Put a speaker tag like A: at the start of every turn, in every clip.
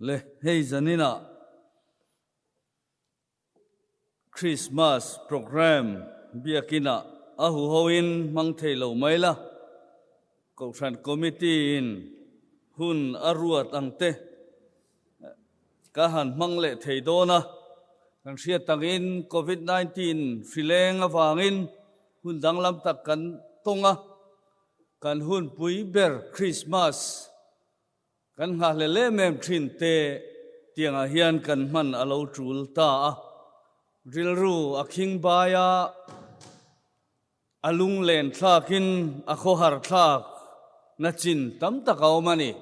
A: le hei zanina Christmas program biakina ahu hoin mang thei lo mai la ko than committee in hun aruat angte ka han mang le thei do na kan sia tangin COVID-19 fileng awangin hun danglam tak kan tonga kan hun pui ber Christmas kan ha le mem thin te tiang a hian kan man alo trul ta a rilru akhing baya alung len thlakin akhohar thlak na chin tam takau mani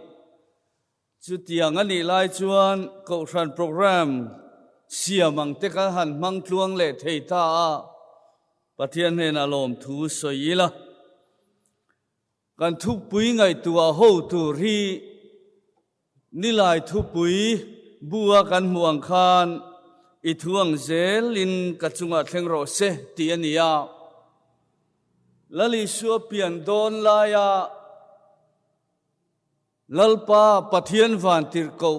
A: chu tiang ani lai chuan ko than program siamang te ka han mang tluang le thei ta a pathian hen alom thu soila kan thu pui ngai tua ho tu ri nilai thu pui bua kan muang khan I thuang zel in kachunga thlengro se ti ania lali suwa pian don laya lalpa pathian van tir ko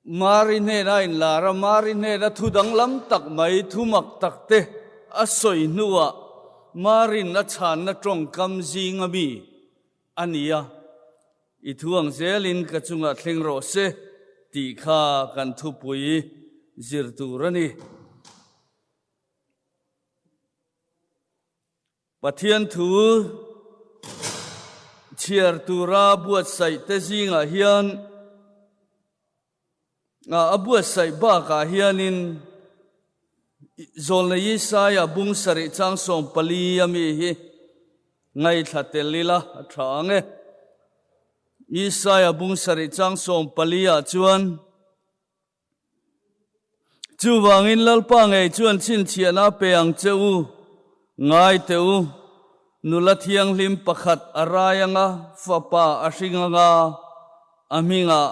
A: marin he na in lara marin he na thudang lam tak mai thumak tak te asoi nuwa marin na chan na trong kam zinga mi ania I thuang zel in kachunga thlengro se ti kha kan thu pui zirturani pathian thu chiar tura buat sai te zinga hian abuat sai ba ka hianin zolna Isaya bung sari chang som pali ami hi ngai thatelila thange Isaya bung sari chang som pali a chuan chu wangin lalpa ngai chuan chin chiana peang cheu ngai teu nula thiang lim pakhat arayanga fapa asinganga aminga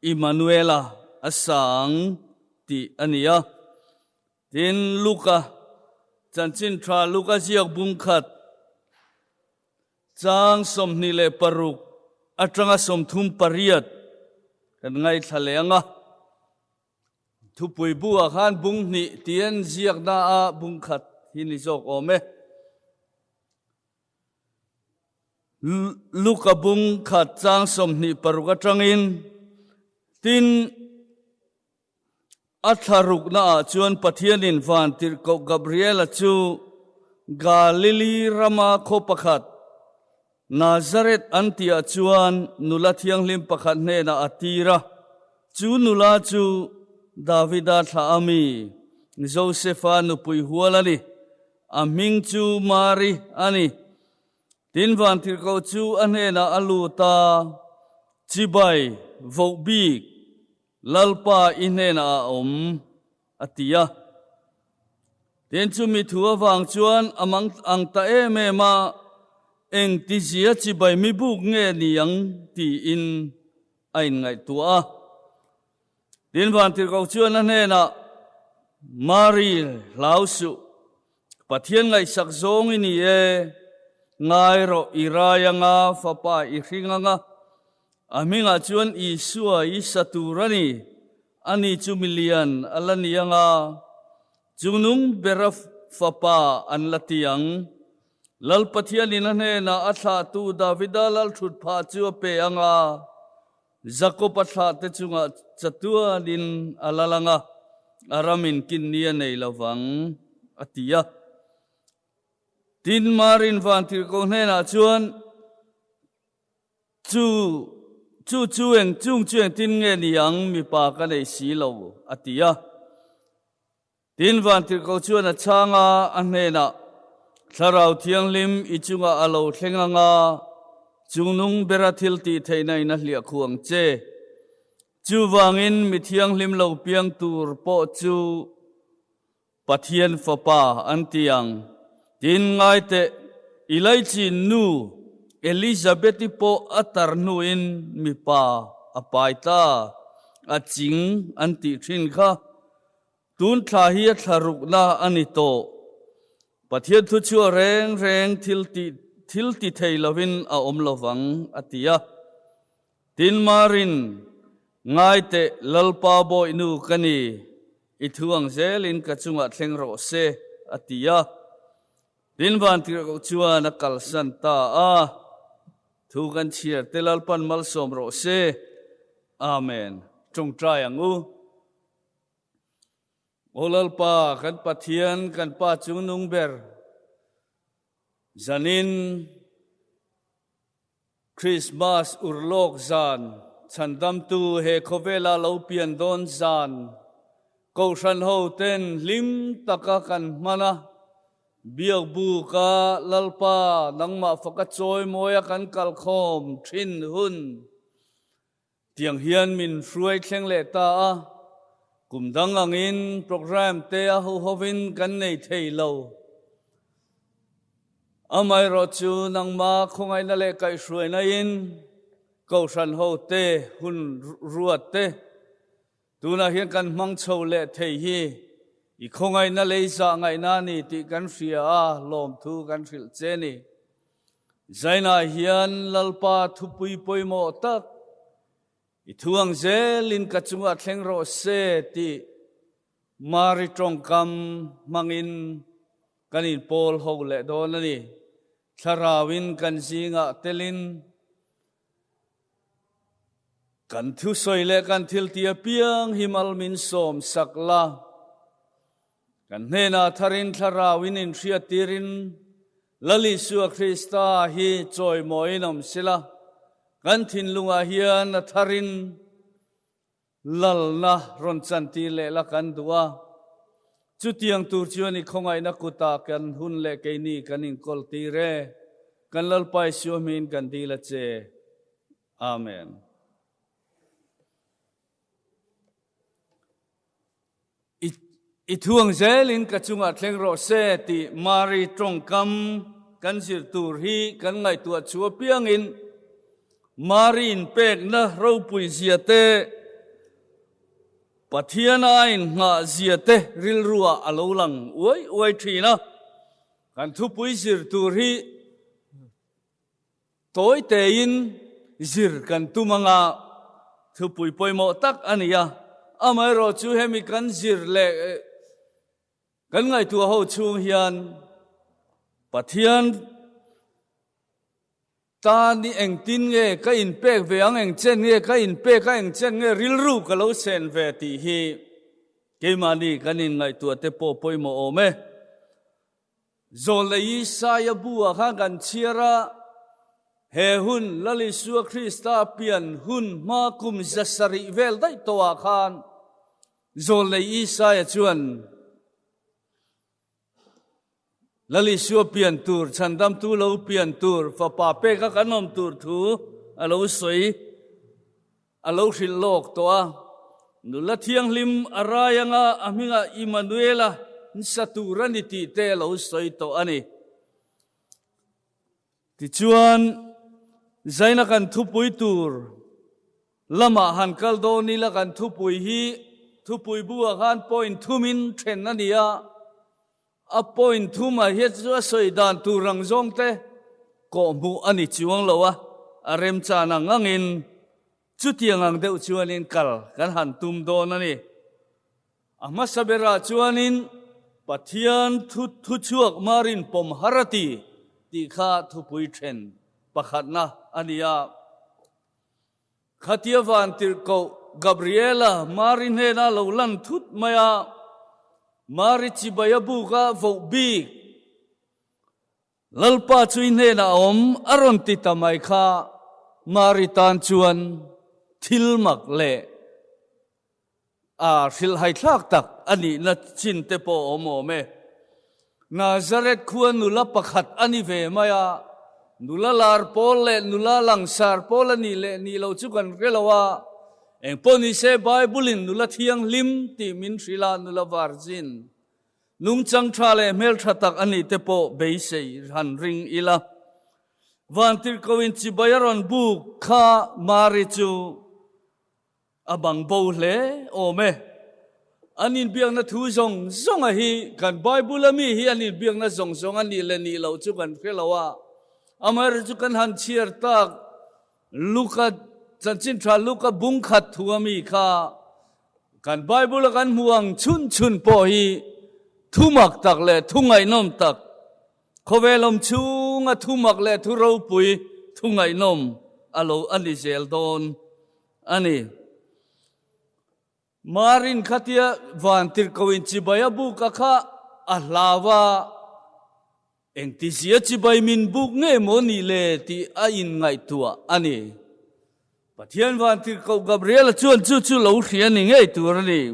A: Immanuela asang ti ania tin Luka chanchin thra Luka jiak bung khat chang som ni le paruk atanga som thum pariat kan ngai thaleanga thupui bua khan bung ni tien ziak na a bung khat hini jok ome Luka bung khat chang som ni paruka tangin tin atharuk na chuan pathianin van tir ko Gabriela chu Galilee rama kho pakhat Nazareth antia chuan nula thiang lim pakhat ne na atira chu nula chu Davida thaami Josepha nupui hualani aming chu Mari ani tin van tir ko chu anena aluta chibai vobi lalpa inena om atia tin chu mi thua wang chuan amang angta eme ma eng ti zia chibai mi buk nge niang ti in ain ngai tua tin van tir ko chuan anena Mari lausu pathian ngai sak zong ini e ngai ro iraya nga fapa iringa nga aminga chuan Isua isaturani ani chu million alania nga chungnung beraf fapa anlatiang lal pathian inane na atha tu Davida lal thut pha chu pe anga Jacob atha te chunga chatua din alalanga aramin kinnia nei lawang atia tin marin van tir ko hena chuan chu eng chung tin nge niang mi pa ka nei si lo atia tin van tir ko chuan a changa anena tharau thiang lim ichunga alo thlenganga chungnung berathil ti theinai na hlia khuang che chu wangin mi thiang lim lo piang tur po chu pathian fapa antiang tin ngai te ilai chin nu Elizabeth po atar nu in mi pa apaita aching anti thin kha tun thla hi tharuk na anito pathian thu chu reng thil ti thei lovin a om lovang atia tin marin ngai te lalpa boy nu kani ithuang zelin ka chunga thleng ro se atia tin van tir ko chuan a kal san ta a thu kan chiar te lalpan mal som ro se amen chung trai angu olalpa kan pathian kan pa chung nung ber zanin Christmas urlok zan chandam tu he khovela lo pian don zan ko san ho ten lim taka kan mana biak bu ka lalpa nangma faka choi moya kan kal khom thin hun tiang hian min fruai thleng le ta a kumdang angin program te a ho hovin kan nei thei lo amai ro chu nangma khongai na le kai hruai na in ko san ho te hun ruat te tuna hian kan mang chho le thei hi i khongai na le za ngai na ni ti kan ria a lom thu kan ril che ni zaina hian lalpa thu pui poi mo tak i thuang zelin ka chunga thleng ro se ti mari tong kam mangin kanin pol ho le don ani tharawin kan zinga telin kan thu soi le kan thil tia piang himal min som sakla kan hena tharin tharawin in thria tirin lali su Krista hi choi moinom sila kan thin lunga hian a tharin lalna ron chanti le la kan duwa chu tiang tur chuan i khongai na kuta kan hun le ke ni kan in kol ti re kan lalpai su min kan di la che amen i thuang zelin ka chunga thleng ro se ti mari tong kam kan sir tur hi kan ngai tua chua piang in marin pek na ro pui zia te pathiana in nga zia te ril ruwa alo lang oi thina kan thu pui zir tur hi toy te in zir kan tumanga thu pui poi mo tak ania amai ro chu hemi kan zir le kan ngai tua ho chung hian pathian ta ni eng tin nge ka in pek ve ang eng chen nge ka in pek ka eng chen nge ril ru ka lo sen ve ti hi ke mani kanin ngai tua te po poi mo ome zol le isa ya bua kha kan chiara he hun lali su Krista pian hun ma kum zasari vel dai towa khan zol le isa ya chuan lali su pian tur chandam tu lo pian tur fa pa pe ka kanom tur thu alo soi alo hril lok toa nula thiang lim arayanga aminga Emmanuela saturani ti te lo soi to ani ti chuan zaina kan thupui tur lama han kal do ni la kan thupui hi thupui bua khan point thumin then ania a point thuma hi chu soi dan tu rang zong te ko mu ani chuang lowa arem cha na ngangin chu tiang ang deuh chuanin kal kan han tum don ani ama sabera chuanin pathian thu chuak marin pom harati ti kha thupui then pakhat na ania khatia van tir ko Gabriela marin he na lo lan thut maya mari chi bayabu ka vo bi lalpa chuin he na om aron ti tamai kha mari tan chuan thil mak le a thil hai thak tak ani na chin te po omo me Nazareth khuan nula pakhat ani ve maya nula lar pol le nula langsar pol ani le ni lo chu kan relawa eng poni se Bible in nula thiang lim ti min thrila nula virgin nung chang tha le mel thatak ani te po be sei han ring ila van tir kowin chi bayaron bu kha mari chu abang bo le o me anin biang na thu zong zong a hi kan Bible ami hi anin biang na zong zong ani le ni lo chu kan relawa amar chu kan han chiar tak Luka จันจินทราลูกบุงขัดทัวมีข้ากันไบเบิลกันห่วงชุนปอฮีทุมักตักเลยทุไงนมตักขเวลมชูงทุมักเลยทุเราปุยทุไงนมอโลอันนี้เซลโดนอันนี้มารินขัดยาวันติรกวินจิบายบุกข้าอัลลาวาเอ็งที่เสียจิบายมินบุกเงโมนีเลที่อินไงตัวอันนี้ปะเทียนวันติรกกับเรียลชวนจู่เหลาเขียนนี่ไงตัวนี้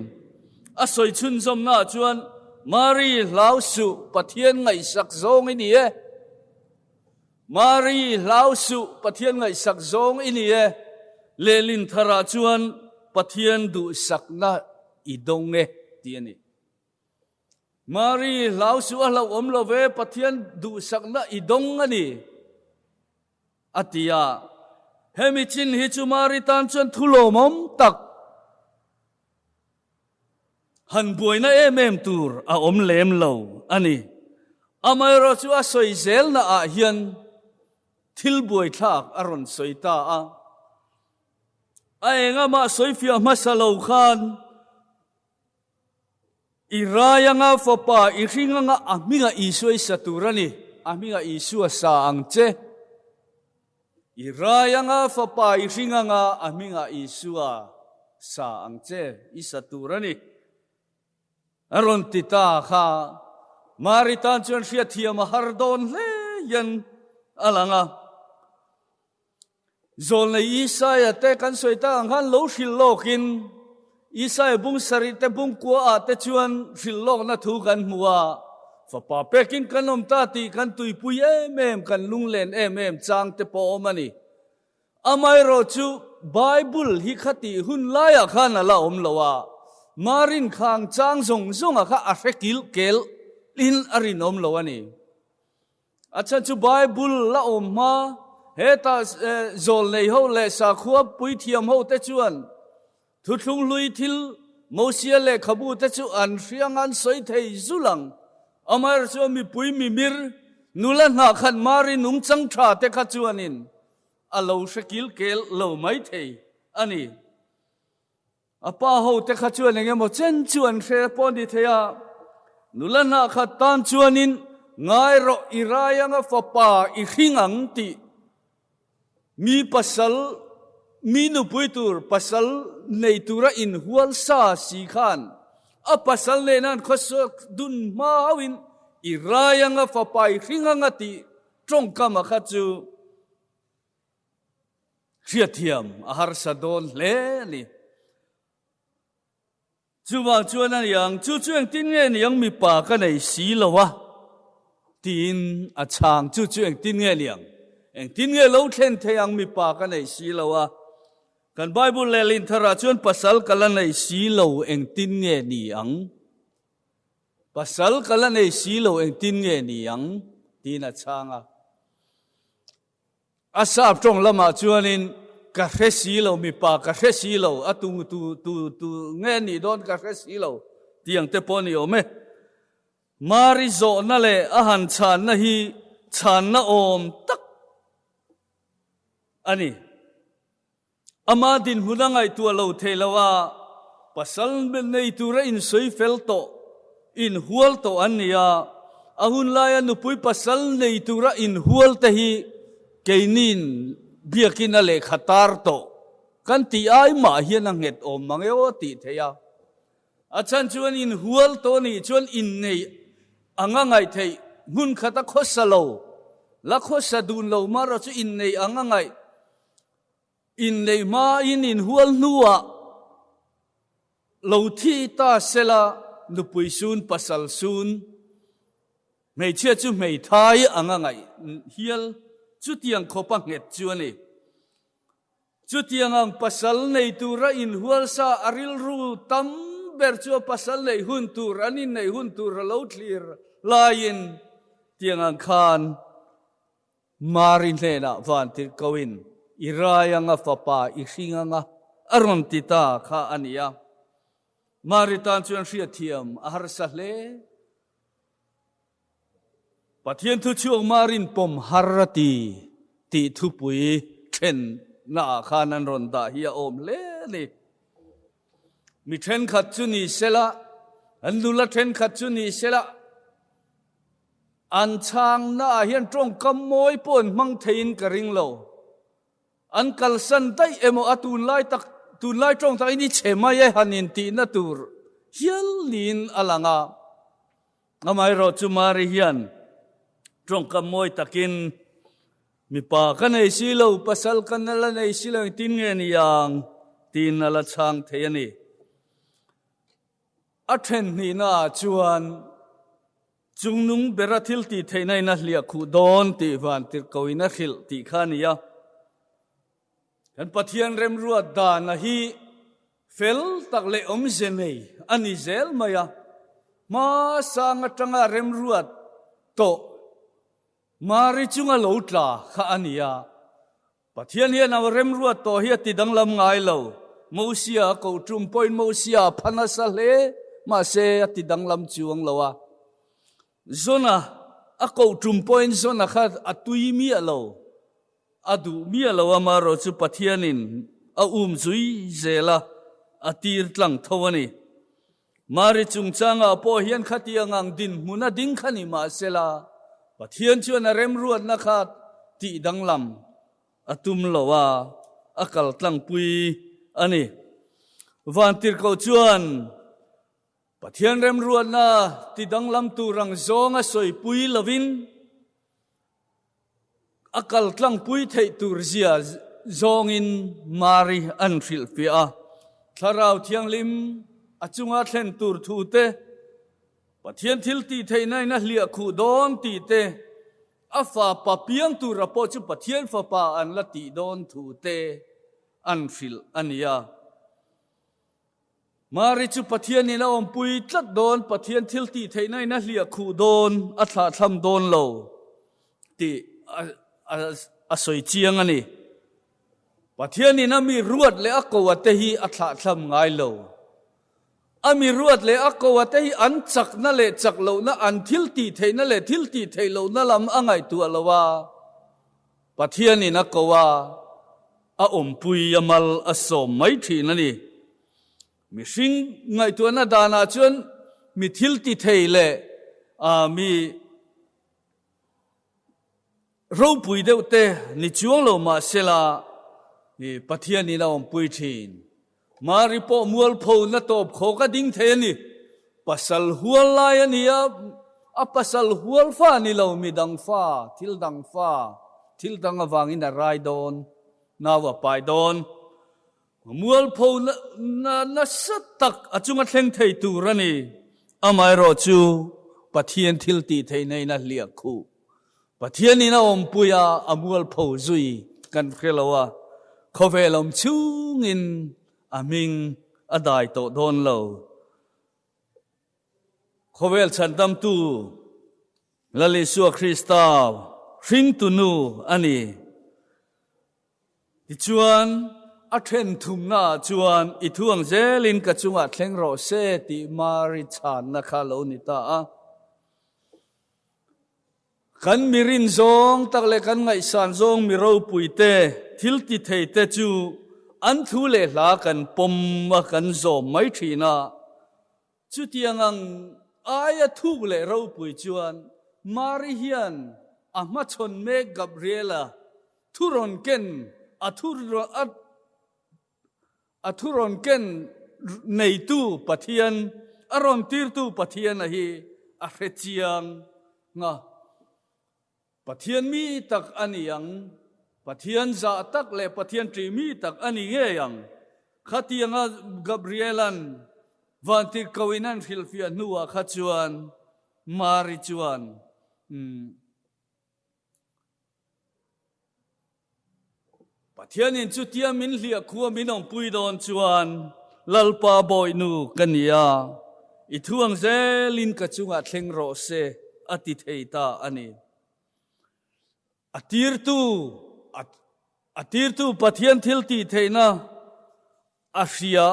A: อาศัยชุนสมนาชวนมารีลาวสุปะเทียนไงสักซองอินี่มารีลาวสุปะเทียนไงสักซองอินี่เลลินทราชวนปะเทียนดูสักนาอีดงเงตีนี่มารีลาวสุเราอมเราเวปะเทียนดูสักนาอีดงอันนี้อติยาเฮมิจินฮิจูมารีตันชวนทุโลมมตักหันบวยนะเมมตูร์อมเลมเลวอันนี้อามายรจูอาสอยเซลนะอาเฮียนทิลบวยทักอารอนสอยตาไอ้งามาสอยฟิอามาสลาวขานอิรายงาฟปาอิริงงาอามิงาอิสวยสตูรันี่อามิงาอิสวสาอังเจอิรายงาฟปาอิริงงาอามิงาอิสวสาอังเจอิสตูรันี่อารอนติตาข้ามาริตันจวนเสียเทียมฮาร์ดอนเลยันอะไรงะโซนในอิสายเตกันสวยตาอังฮันโลชิลโลกินอิสายบุงสริตบุงกัวอาเตจวนชิลโลกนัทูกันมัวฝ่าป่าเปกินกันนมตาตีกันตุยปุยเมมกันลุงเลนเมมจางเตปอมันนี่อามายโรจูไบเบิลฮิคติหุนลายขันละอมละวะมารินข้างจางซงอะค่ะอาเฟกิลเกลลินอารินอมลวนี่อาจารย์จูไบเบิลละอมมาเฮตาโจลในห้องเลสาขวบปุยเทียมห้องเตจวนทุกลุงลุยทิลโมเสียเลขบูเตจวนเสียงอันสวยเทยจุลังอามายรจูมีปุยมีมิรนุลันหาขันมารินุงจังทราเตขจวนินอาโลเฟกิลเกลโลไม่เทยอันนี้อาป้าเขาเตะขจวนอย่างเงี้ยหมดเช่นจวนเสียปนดิเทียนุลันหาขัดตันจวนินง่ายรออิรายังกับฟ้าป่าอีขิงังติมีปัสสลมีนุปุยตูร์ปัสสลในตูระอินหัวซาสีขานอาปัสสลในนั้นเขาสดุนมาวินอิรายังกับฟ้าป่าอีขิงังติตรงกำมาขจูเชียเทียมอาหารสะดอนเล่นี่จูว่าจวนนั่นยังจูจวนตินเงี้ยยังมีป่ากันในสีละวะตินอาช่างจูจวนตินเงี้ยยังเองตินเงี้ยเราเช่นเทียงมีป่ากันในสีละวะกันไบเบิลเลลินทราจวนภาษากันในสีละเองตินเงี้ยนี่ยังภาษากันในสีละเองตินเงี้ยนี่ยังตินอาช่างอาสาบตรงละมาจวนินกะเรสีเรามีป่ากะเรสีเราอะตูเงี้ยนี่โดนกะเรสีเราที่ยังเตปอนี่โอเมมาริโซนั่นแหละอาหารชานนะฮีชานนะอมตักอันนี้อามาดินหุ่นไงตัวเราเทลว่าปัสสัลเป็นในตัวอินสวยเฟลโตอินหัวโตอันนี้อาหุ่นลายนุปุยปัสสัลในตัวอินหัวเตฮีเกนินเบียกินอะไรขัตาร์โตกันตีไอมาเฮียนังเงตอมมังเอวติเทียอาจารย์ชวนอินหัวโตนี่ชวนอินในอังไงเทยงุนขัตะโคสโลละโคสดูนโลมาเราชอินในอังไงอินในมาอินหัวนัวโลที่ตาเซลานุปุยซูนปัสสัลซูนไม่เชื่อจูไม่ทายอังไงเฮียลจุดยังขบังเหตุจวนนี่จุดยังอังปัสสัลในตัวระอินหัวซาอาริลรูตัมเบอร์จัวปัสสัลในหุ่นตัวอันนี้ในหุ่นตัวเราลุดลีร์ลายินเตียงอังคารมารินเลนะวันที่กวินอิรายังอัฟปาอิชิงังอารมณ์ติตาข้าอันนี้มาริตันจวนเสียเทียมอาหารสัตว์เลปะเทียนทุช่วงมารินปมฮารตีติทุปุยเช่น na khanan ron da hi om le ni mi then khat chu ni sela an lula then khat chu ni sela an chang na hian trong kam moi pon mang thein ka ring lo an kal san tai emo atun lai tak tun lai trong tak ini chema ye hanin ti na tur hial lin alanga amai ro chu mari hian trong kam moi takin mi pa kan ei si lo pasal kan la nei si lo tin nge ni yang tin ala chang the ani a then ni na chuan chungnung berathil ti theinai na hlia khu don ti van tir koina khil ti khania kan pathian rem ruat da na hi fel tak le om zenei ani zel maya ma sang atanga rem ruat to mari chunga lo tla kha ania pathian hian aw rem ruat to hi ti danglam ngai lo mosia ko trum point mosia phanasa le ma se ti danglam chuang lowa zona a ko trum point zona kha atui mi alo adu mi alo ma ro chu pathianin a zui zela atir tlang thawani mari chungchanga po hian khatiangang din muna ding khani ma sela pathian chuan rem ruat na khat ti danglam atum lowa akal tlang pui ani vantir ko chuan pathian rem ruat na ti danglam tu rang zonga soi pui lovin akal tlang pui thei tur zia zongin mari an phil pia tharau thiang lim achunga thlen tur thu te pathian thil ti theinai na hlia khu don ti te afa papiang tu rapo chu pathian fa pa an la ti don thu te an phil ania mari chu pathian ni na om pui tlat don pathian thil ti theinai na hlia khu don a thla thlam don lo ti a soi chiang ani pathian ni na mi ruat le akwa te hi a thla thlam ngai lo ami ruat le akwa te hi an chak na le chak lo na an thil ti theina le thil ti thei lo na lam angai tu alowa pathian ni na kowa a om pui yamal asom mai thi na ni mi sing ngai tu na dana chuan mi thil ti thei le mi ro pui deuh te ni chuang lo ma sela ni pathian ni na om pui thin mari po mual pho na top kho ka ding the ni pasal hual lai ania a pasal hual fa ni lo mi dang fa thil dang awangin a rai don nawa pai don mual pho na satak achunga thleng thei tu rani amai ro chu pathian thil ti thei nei na hlia khu pathian ni na om puya amual pho zui kan khelawa khovelom chungin aming adai to don lo khovel chandam tu lali suwa krista ring tu nu ani ti chuan a then thum na chuan I thuang zelin ka chunga thleng ro se ti mari chan na kha lo ni ta kan mirin zong takle kan ngai san zong mi ro puite thil ti thei te chu an thu le hla kan pom ma kan zo mai thina chu tiangang aya thu le ro pui chuan mari hian a ma chon me gabriela thuron ken athuron ken nei tu pathian aron tir tu pathian a hi a hrechiang nga pathian mi tak aniang pathian za tak le pathian tri mi tak ani nge yang khatianga gabrielan vanti kawinan hilfia nuwa khachuan mari chuan pathian in chutia min hlia khuwa minong pui don chuan lalpa boy nu kania I thuang zelin ka chunga thleng ro se ati theita ani atir tu pathian thil ti theina a hria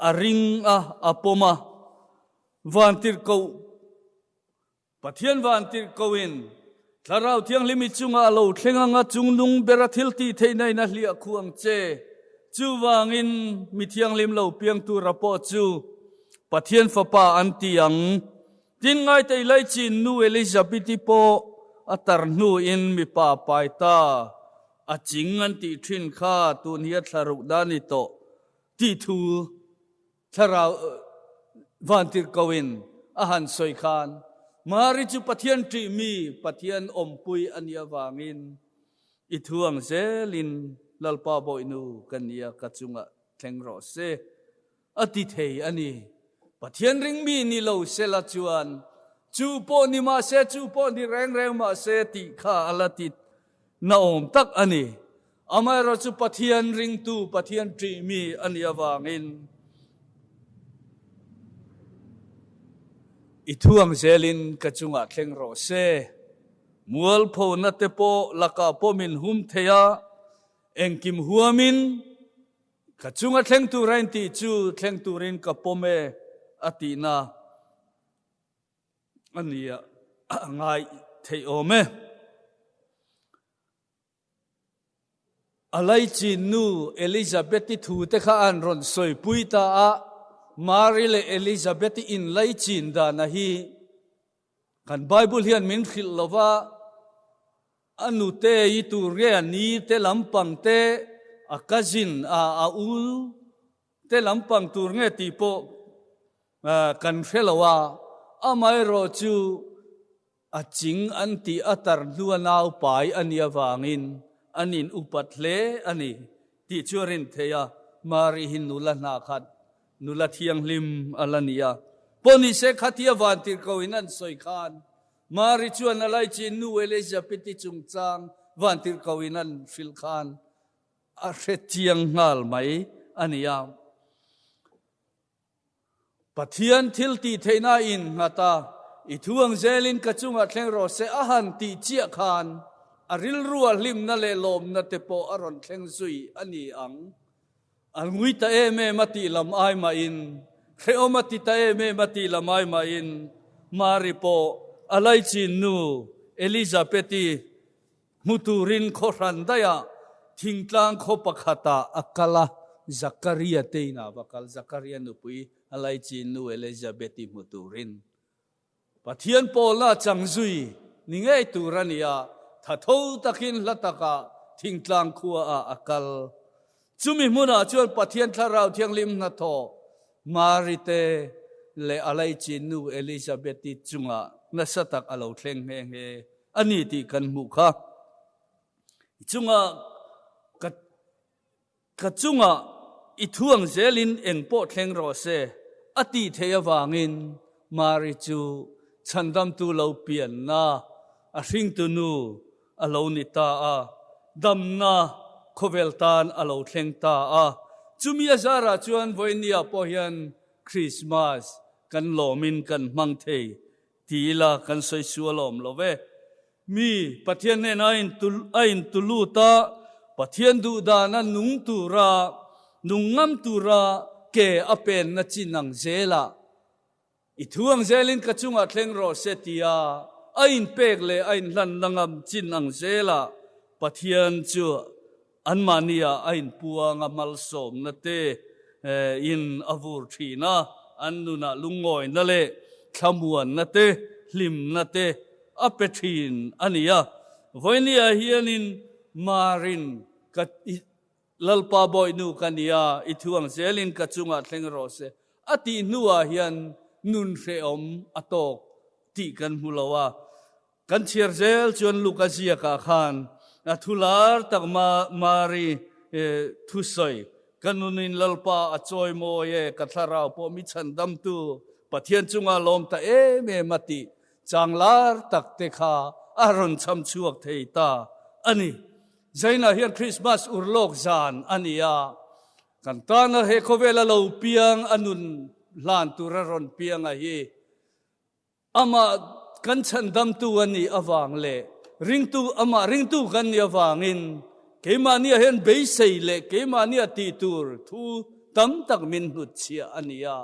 A: a ring a poma vantir ko pathian vantir koin ทาราวเทียงลิมิจุงอาโลเทงงาจุงนุงเบรทิลตีเทนนะเลียควงเจจูวางอินมิเทียงลิมโลเปียงตูระปอจูปะเทียนฟปาอันตียังดินไงไตไลจินนูเอลิซาเบติโปอัตร์นูอินมิปาปายตาอาจิงอันติทินข้าตุนเฮียทารุดานิโตที่ทูทาราววันติรกวินอาหารสวยขานมาริจุปะเทียนตรีมีปะเทียนอมปุยอันยาวางินอิทวงเซลินลลปาบอยนูกันยากัจุงะแข่งรอเซอติเทยอันนี้ปะเทียนริงมีนี่เราเซลจวนจูปอนิมาเซจูปอนิแรงแรงมาเซติข้าอลตินาอมตักอันนี้อามารจุปะเทียนริงตูปะเทียนตรีมีอันยาวางินอิทวงเซลินกัจุงะแข่งรอเซมัวลโพนัตโปลักาโปมินหุมเทียเอ็งกิมหัวมินกัจุงะแข่งตูรันติจูแข่งตูรินกับโปเมอตินาอันนี้ง่ายเทโอเมอะไรจีนูเอลิซาเบติทูเตข้าอันรอนสวยปุยตามาริเลเอลิซาเบติอินไลจินดานะฮีกันไบเบิลเฮียนมินขิลลว่าอนุเตยตูเรียนีเตลำปังเตอากาจินอาอูเตลำปังตูเงติโปกันเฟลว่าอาไม่รอจูอาจิงอันติอัตร์ลัวนาวไปอันยาวางินอันนินอุปัตเลอันนี้ที่ชวรินเทียมาริหินนุลนาขัดนุลเทียงลิมอัลนียปนิเสขัดยาวันติรกวินันสอยขานมาริชวนอะไรจีนูเอเลจาปิติจุงจางวันติรกวินันฟิลขานอาเรตียงงัลไหมอันนี้ปะเทียนทิลตีเทน่าอินงาตาอิทวงเซลินกจุงอัดแข่งรอเซอาหันตีเจียขานอาริลรัวลิมนาเลลมนาเตโปอรอนแข่งซุยอันนี้อันงุยตาเอเมมาติลำไอมาอินเรโอมาติตาเอเมมาติลำไอมาอินมาริโปอะไรจินนูเอลิซาเบติมุตุรินโครันดายาทิ้งกลางโคปขตาอักลาซักการียเตนาบักลซักการียนุปุยอะไรจีนูเอลิซาเบติมุตุรินปะเทียนโปลาจังซุยนิเงตูรันยาถ้าทูตะกินละตะกะทิ้งกลางขัวอักลจุมิมุนาชวนปะเทียนทาราวเทียงลิมนาโตมาริเตเลอะไรจีนูเอลิซาเบติจุงะนัสตักอลาวเทงเฮงเฮอันนี้ที่กันมุขะจุงะกัจุงะอิทวงเซลินเอ็งโปเทงรอเซอติเทยวางินมาริจูฉันดำตูเลาเปลี่ยนนาอาริงตูนูอลาวนิตาดำนาโคเวลตานอลาวเทงตาจุมีอาจาระชวนวันนี้พอเห็นคริสต์มาสกันโลมินกันมังเททีละกันสวยสวยลมโลเวมีปะเทียนเนนอินตุลูตาปะเทียนดูดานันนุงตูรานุงงามตูราเกอเป็นนัจินังเซลาอิทวงเซลินกจุงอัดเลงโรเซติยาอินเปกเลอินลันนังมจินังเซลาปะเทียนจูอันมานียอินปัวงามัลสมนเตอินอวูร์ทีนาอันนุนาลุงงอยนั่นเลขมวนนเตลิมนเตอเปทีนอันนี้วันนี้เฮียนินมารินกัดลลปาบอยนูกันยาอิทวงเซลินกัดจุงอัดเลงโรเซอตินัวเฮียนนุนเฟอมอตอกที่กันมุลาวากันเชียร์เซลจวนลูกาเซียกาขานทุลาร์ตักมารีทุสอยกันนุนินลลปาอจอยโมเยกัทาราวปอมิชันดัมตูปะเทียนจุงอาลมตาเมมติจางลาร์ตักเตคาอารอนชัมชวกเทตาอันนี้ใจน่าเฮียนคริสต์มาสอุรโลกจานอันนี้กันตานะเฮโคเวลาเราเปียงอนุนลานตุระรอนเปียงอามากันฉันดำตัวนี้อวังเลริงตูอามาริงตูกันนี้อวังอินเกมานี่เห็นเบสเซเลเกมานี่ตีตูร์ทูตั้มตักมินหุดเชียอันนี้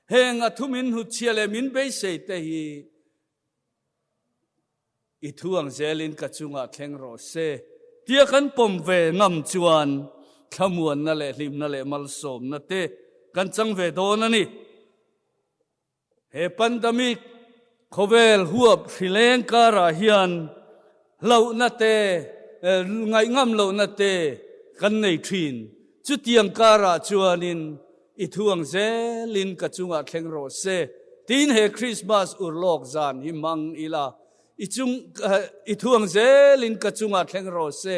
A: เฮงอทุมินหุดเชียเลมินเบสเซเตฮี i thuang zelin ka chunga thleng ro se tia kan pom ve ngam chuan thamuan na le hlim na le mal som na te kan chang ve don ani he pandemic khovel huap thrileng kara hian lo na te ngai ngam lo na te kan nei thin chu tiang kara chuanin i thuang zelin ka chunga thleng ro se tin he Christmas urlok zan hi mang ila i thuang zelin ka chunga thleng ro se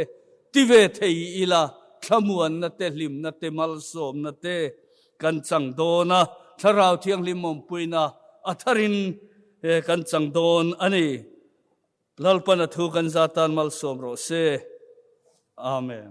A: ti ve thei ila thamuan na te hlim na te mal som na te kan chang dona tharau thiang lim mom puina atharin kan chang don ani lalpan athu kan zatan mal som ro se amen